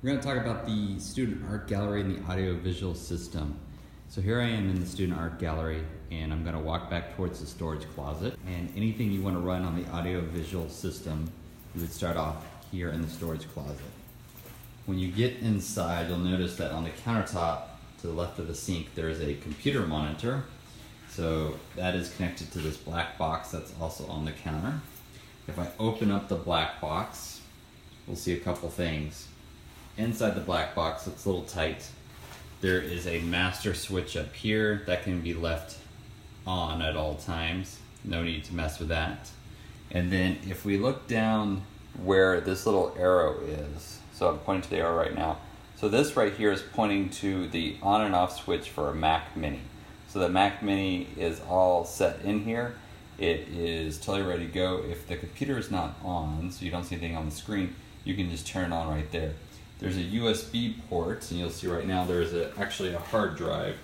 We're going to talk about the student art gallery and the audio-visual system. So here I am in the student art gallery, and I'm going to walk back towards the storage closet. And anything you want to run on the audio-visual system, you would start off here in the storage closet. When you get inside, you'll notice that on the countertop to the left of the sink, there is a computer monitor. So that is connected to this black box that's also on the counter. If I open up the black box, we'll see a couple things. Inside the black box, it's a little tight. There is a master switch up here that can be left on at all times. No need to mess with that. And then if we look down where this little arrow is, so I'm pointing to the arrow right now. So this right here is pointing to the on and off switch for a Mac Mini. So the Mac Mini is all set in here. It is totally ready to go. If the computer is not on, so you don't see anything on the screen, you can just turn it on right there. There's a USB port, and you'll see right now there's actually a hard drive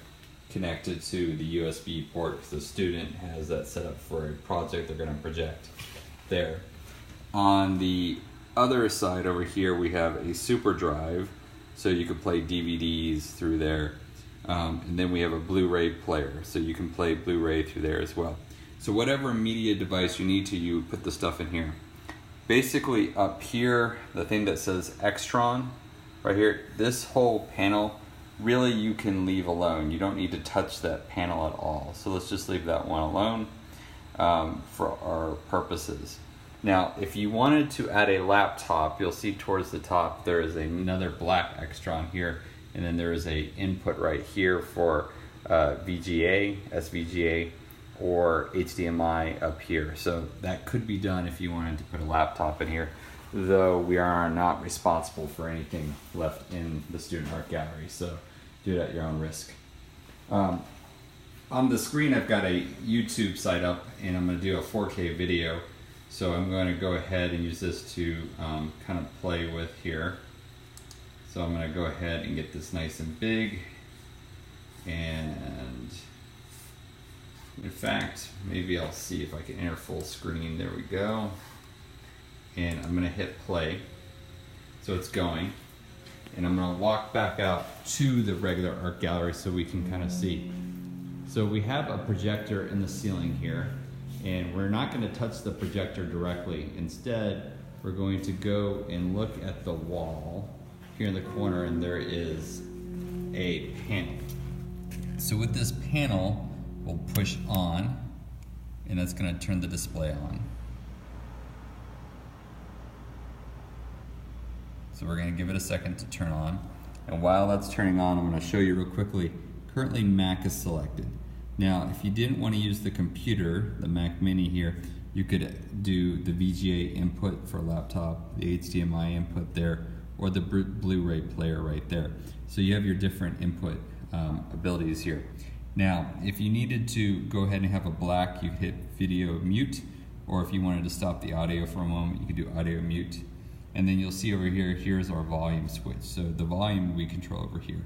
connected to the USB port because the student has that set up for a project they're going to project there. On the other side over here, we have a super drive, so you can play DVDs through there. And then we have a Blu-ray player, so you can play Blu-ray through there as well. So whatever media device you need to, you put the stuff in here. Basically up here, the thing that says Extron, right here, this whole panel, really you can leave alone. You don't need to touch that panel at all. So let's just leave that one alone for our purposes. Now, if you wanted to add a laptop, you'll see towards the top there is another black Extron here, and then there is a input right here for VGA, SVGA, or HDMI up here. So that could be done if you wanted to put a laptop in here, though we are not responsible for anything left in the student art gallery, so do it at your own risk. On the screen I've got a YouTube site up, and I'm going to do a 4K video, so I'm going to go ahead and use this to kind of play with here. So I'm going to go ahead and get this nice and big, and in fact, maybe I'll see if I can enter full screen. There we go. And I'm going to hit play. So it's going. And I'm going to walk back out to the regular art gallery so we can kind of see. So we have a projector in the ceiling here, and we're not going to touch the projector directly. Instead, we're going to go and look at the wall here in the corner, and there is a panel. So with this panel, we'll push on, and that's going to turn the display on. So we're going to give it a second to turn on. And while that's turning on, I'm going to show you real quickly. Currently Mac is selected. Now, if you didn't want to use the computer, the Mac Mini here, you could do the VGA input for laptop, the HDMI input there, or the Blu-ray player right there. So you have your different input abilities here. Now, if you needed to go ahead and have a black, you hit video mute, or if you wanted to stop the audio for a moment, you could do audio mute. And then you'll see over here, here's our volume switch. So the volume we control over here.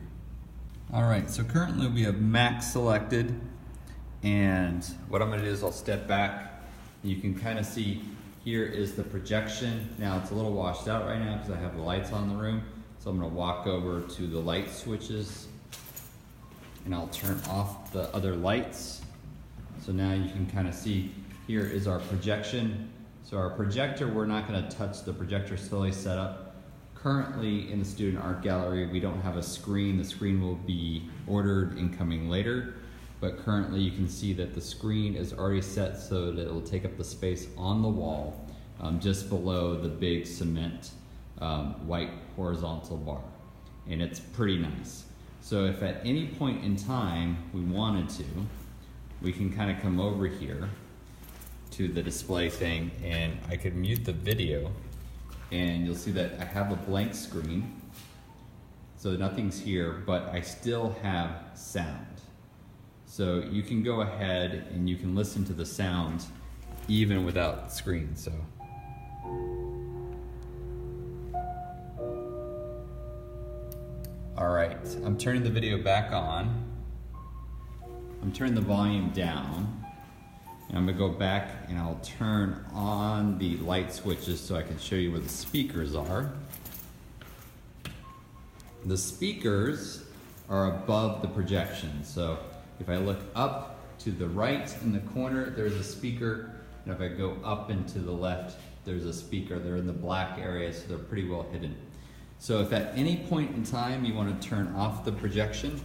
All right, so currently we have Mac selected, and what I'm gonna do is I'll step back. You can kind of see here is the projection. Now it's a little washed out right now because I have the lights on in the room. So I'm gonna walk over to the light switches, and I'll turn off the other lights. So now you can kind of see here is our projection. So our projector, we're not going to touch the projector, fully set up. Currently in the student art gallery, we don't have a screen. The screen will be ordered and coming later, but currently you can see that the screen is already set so that it will take up the space on the wall just below the big cement white horizontal bar, and it's pretty nice. So if at any point in time we wanted to, we can kind of come over here to the display thing, and I could mute the video, and you'll see that I have a blank screen. So nothing's here, but I still have sound. So you can go ahead and you can listen to the sound even without the screen. So. All right, I'm turning the video back on. I'm turning the volume down. And I'm gonna go back and I'll turn on the light switches so I can show you where the speakers are. the speakers are above the projection. So if I look up to the right in the corner, there's a speaker, and if I go up and to the left, there's a speaker. They're in the black area, so they're pretty well hidden. So if at any point in time you want to turn off the projection,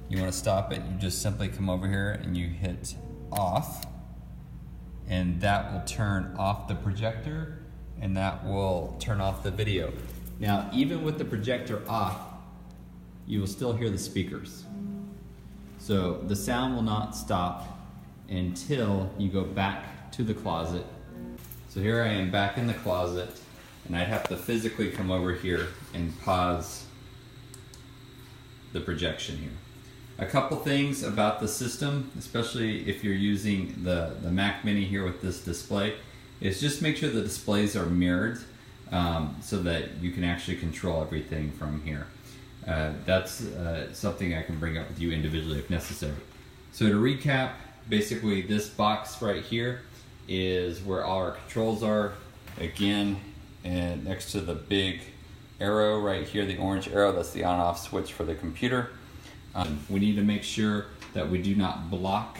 you want to stop it, you just simply come over here and you hit off, and that will turn off the projector, and that will turn off the video. Now, even with the projector off, you will still hear the speakers. So the sound will not stop until you go back to the closet. So here I am back in the closet, and I'd have to physically come over here and pause the projection here. A couple things about the system, especially if you're using the Mac Mini here with this display, is just make sure the displays are mirrored so that you can actually control everything from here. That's something I can bring up with you individually if necessary. So to recap, basically this box right here is where all our controls are. Again, and next to the big arrow right here, the orange arrow, that's the on-off switch for the computer. We need to make sure that we do not block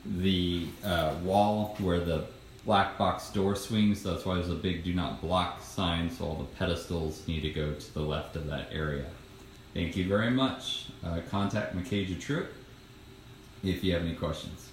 the wall where the black box door swings. That's why there's a big do not block sign, so all the pedestals need to go to the left of that area. Thank you very much. Contact Mackenzie Truitt if you have any questions.